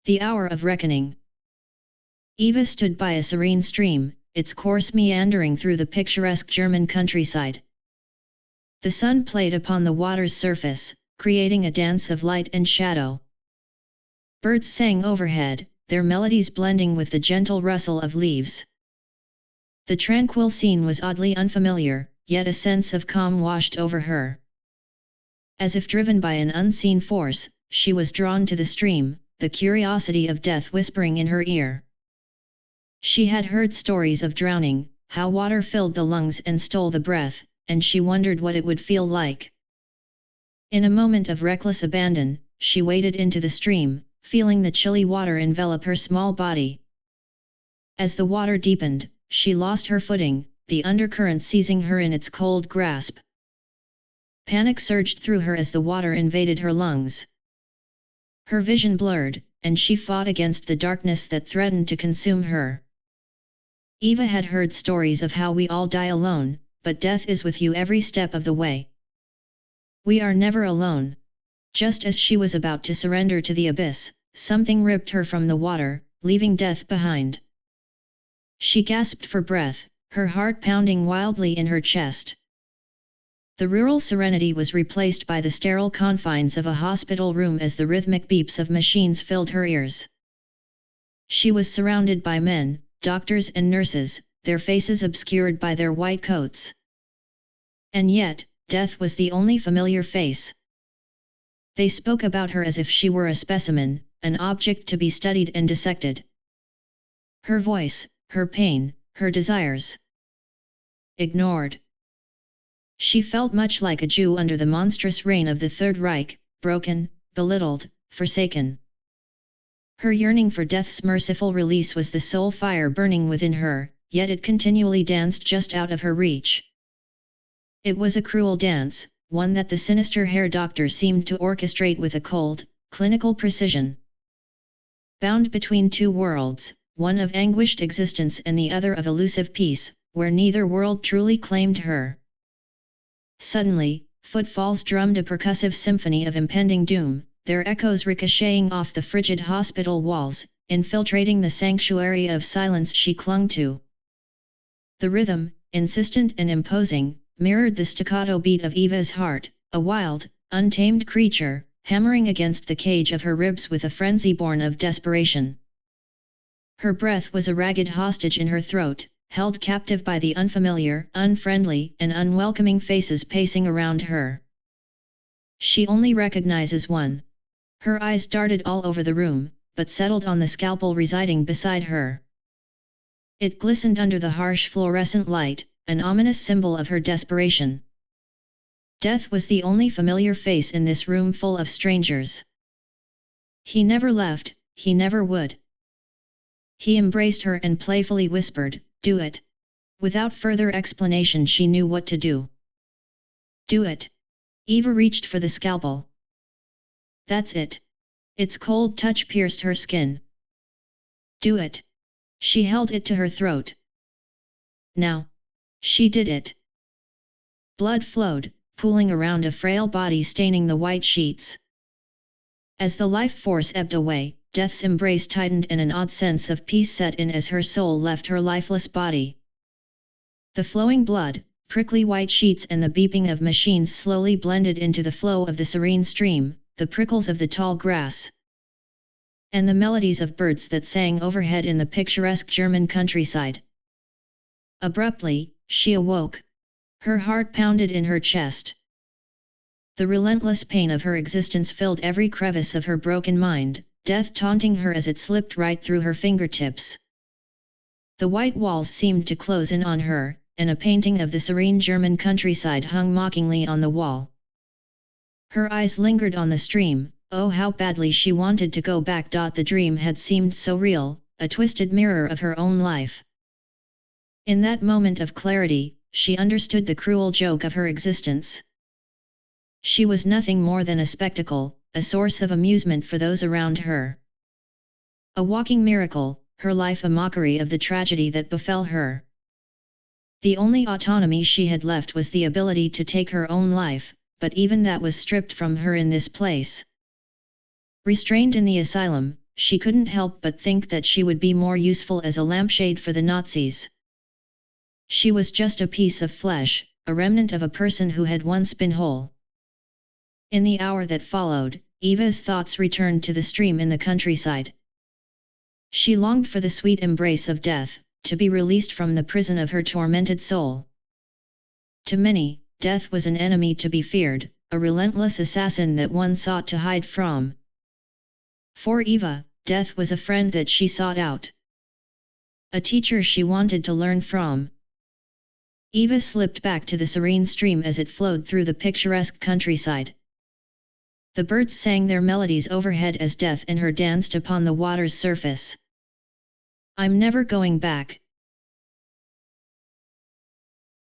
The hour of reckoning. Eva stood by a serene stream, its course meandering through the picturesque German countryside. The sun played upon the water's surface, creating a dance of light and shadow. Birds sang overhead, their melodies blending with the gentle rustle of leaves. The tranquil scene was oddly unfamiliar, yet a sense of calm washed over her. As if driven by an unseen force, she was drawn to the stream, the curiosity of death whispering in her ear. She had heard stories of drowning, how water filled the lungs and stole the breath, and she wondered what it would feel like. In a moment of reckless abandon, she waded into the stream, feeling the chilly water envelop her small body. As the water deepened, she lost her footing, the undercurrent seizing her in its cold grasp. Panic surged through her as the water invaded her lungs. Her vision blurred, and she fought against the darkness that threatened to consume her. Eva had heard stories of how we all die alone, but death is with you every step of the way. We are never alone. Just as she was about to surrender to the abyss, something ripped her from the water, leaving death behind. She gasped for breath, her heart pounding wildly in her chest. The rural serenity was replaced by the sterile confines of a hospital room as the rhythmic beeps of machines filled her ears. She was surrounded by men, doctors and nurses, their faces obscured by their white coats. And yet, death was the only familiar face. They spoke about her as if she were a specimen, an object to be studied and dissected. Her voice, her pain, her desires. Ignored. She felt much like a Jew under the monstrous reign of the Third Reich, broken, belittled, forsaken. Her yearning for death's merciful release was the soul fire burning within her, yet it continually danced just out of her reach. It was a cruel dance, one that the sinister hair doctor seemed to orchestrate with a cold, clinical precision. Bound between two worlds, one of anguished existence and the other of elusive peace, where neither world truly claimed her. Suddenly, footfalls drummed a percussive symphony of impending doom, their echoes ricocheting off the frigid hospital walls, infiltrating the sanctuary of silence she clung to. The rhythm, insistent and imposing, mirrored the staccato beat of Eva's heart, a wild, untamed creature, hammering against the cage of her ribs with a frenzy born of desperation. Her breath was a ragged hostage in her throat, held captive by the unfamiliar, unfriendly and unwelcoming faces pacing around her. She only recognizes one. Her eyes darted all over the room, but settled on the scalpel residing beside her. It glistened under the harsh fluorescent light, an ominous symbol of her desperation. Death was the only familiar face in this room full of strangers. He never left, he never would. He embraced her and playfully whispered, "Do it." Without further explanation she knew what to do. "Do it." Eva reached for the scalpel. "That's it." Its cold touch pierced her skin. "Do it." She held it to her throat. Now. She did it. Blood flowed, pooling around a frail body staining the white sheets. As the life force ebbed away, death's embrace tightened and an odd sense of peace set in as her soul left her lifeless body. The flowing blood, prickly white sheets and the beeping of machines slowly blended into the flow of the serene stream, the prickles of the tall grass, and the melodies of birds that sang overhead in the picturesque German countryside. Abruptly, she awoke. Her heart pounded in her chest. The relentless pain of her existence filled every crevice of her broken mind, death taunting her as it slipped right through her fingertips. The white walls seemed to close in on her, and a painting of the serene German countryside hung mockingly on the wall. Her eyes lingered on the stream. Oh, how badly she wanted to go back. The dream had seemed so real, a twisted mirror of her own life. In that moment of clarity, she understood the cruel joke of her existence. She was nothing more than a spectacle, a source of amusement for those around her. A walking miracle, her life a mockery of the tragedy that befell her. The only autonomy she had left was the ability to take her own life, but even that was stripped from her in this place. Restrained in the asylum, she couldn't help but think that she would be more useful as a lampshade for the Nazis. She was just a piece of flesh, a remnant of a person who had once been whole. In the hour that followed, Eva's thoughts returned to the stream in the countryside. She longed for the sweet embrace of death, to be released from the prison of her tormented soul. To many, death was an enemy to be feared, a relentless assassin that one sought to hide from. For Eva, death was a friend that she sought out. A teacher she wanted to learn from. Eva slipped back to the serene stream as it flowed through the picturesque countryside. The birds sang their melodies overhead as death and her danced upon the water's surface. "I'm never going back,"